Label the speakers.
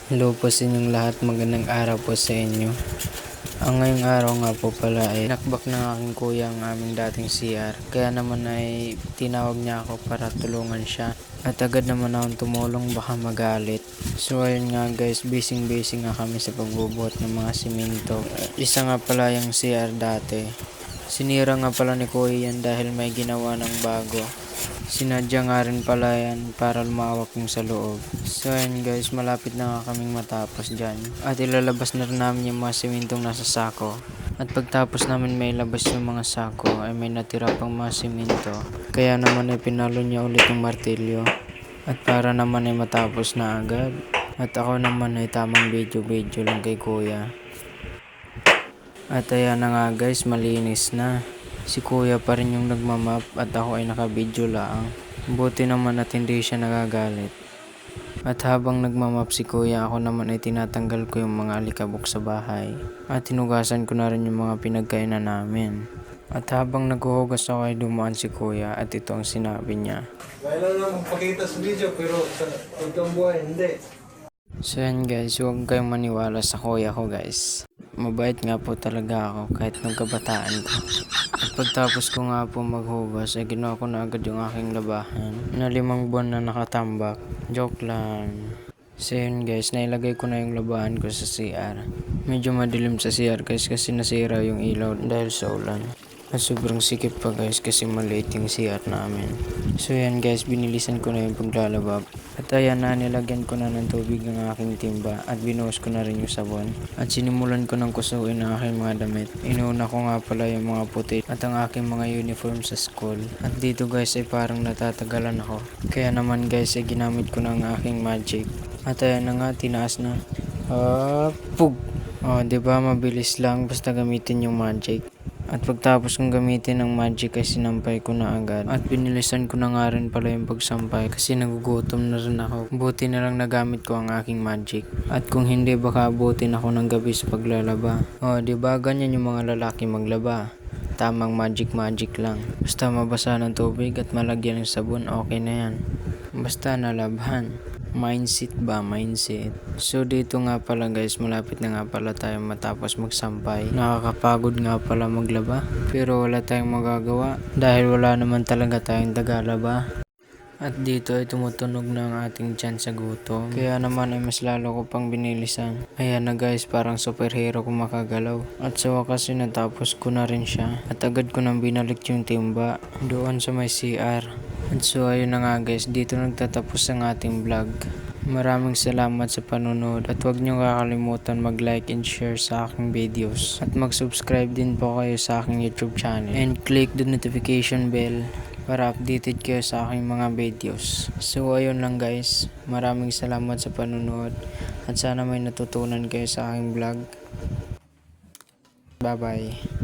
Speaker 1: Hello po sa inyong lahat, magandang araw po sa inyo. Ang ngayong araw nga po pala ay nakbak ng aking kuya ang aming dating CR. Kaya naman ay tinawag niya ako para tulungan siya. At agad naman akong tumulong, baka magalit. So ayun nga guys, busy nga kami sa pagbubuhat ng mga simento. Isa nga pala yung CR dati. Sinira nga pala ni kuya yan dahil may ginawa ng bago. Sinadya nga rin pala yan para lumawak yung sa loob. So ayun guys, malapit na nga kaming matapos dyan. At ilalabas na rin namin yung mga simentong nasa sako. At pagtapos namin may labas yung mga sako ay may natira pang mga simento. Kaya naman ay pinalo niya ulit yung martilyo. At para naman ay matapos na agad. At ako naman ay tamang video lang kay kuya. At ayan na nga guys, malinis na. Si kuya pa rin yung nagmamap at ako ay nakabidyo lang. Buti naman at hindi siya nagagalit. At habang nagmamap si kuya, ako naman ay tinatanggal ko yung mga alikabok sa bahay. At hinugasan ko na rin yung mga pinagkainan namin. At habang naghuhugas ako ay dumaan si kuya at ito ang sinabi niya.
Speaker 2: Kailan lang magpakita sa video pero sa totoong buhay hindi.
Speaker 1: So yan guys, huwag kayong maniwala sa kuya ko guys. Mabait nga po talaga ako kahit nung kabataan ko. At pagtapos ko nga po maghugas ay ginawa ko na agad yung aking labahan na 5 buwan na nakatambak. Joke lang. So yun guys, nailagay ko na yung labahan ko sa CR. Medyo madilim sa CR guys kasi nasira yung ilaw dahil sa ulan. At sobrang sikip pa guys kasi maliit yung CR namin. So yan guys, binilisan ko na yung paglalaba. At ayan na, nilagyan ko na ng tubig ang aking timba at binuhos ko na rin yung sabon. At sinimulan ko ng kusuin ang aking mga damit. Inuuna ko nga pala yung mga puti at ang aking mga uniform sa school. At dito guys ay parang natatagalan ako. Kaya naman guys ay ginamit ko na ang aking magic. At ayan na nga, tinaas na. Pug! Diba mabilis lang basta gamitin yung magic. At pagtapos kong gamitin ang magic ay sinampay ko na agad. At binilisan ko na nga rin pala yung pagsampay kasi nagugutom na rin ako. Buti na lang nagamit ko ang aking magic. At kung hindi baka abutin ako ng gabi sa paglalaba. Diba ganyan yung mga lalaki maglaba. Tamang magic lang. Basta mabasa ng tubig at malagyan ng sabon, okay na yan. Basta nalabhan. Mindset. So dito nga pala guys, malapit na nga pala tayo matapos magsampay. Nakakapagod nga pala maglaba, pero wala tayong magagawa dahil wala naman talaga tayong tagalaba. At dito ay tumutunog na ang ating tiyan sa gutom. Kaya naman ay mas lalo ko pang binilisan. Ayan na guys, parang superhero kung makagalaw. At sa wakas ay natapos ko na rin siya. At agad ko nang binalik yung timba doon sa may CR. At so ayun na nga guys, dito nagtatapos ang ating vlog. Maraming salamat sa panonood at huwag niyo kakalimutan mag-like and share sa aking videos. At mag-subscribe din po kayo sa aking YouTube channel. And click the notification bell para updated kayo sa aking mga videos. So ayun lang guys, maraming salamat sa panonood at sana may natutunan kayo sa aking vlog. Bye bye.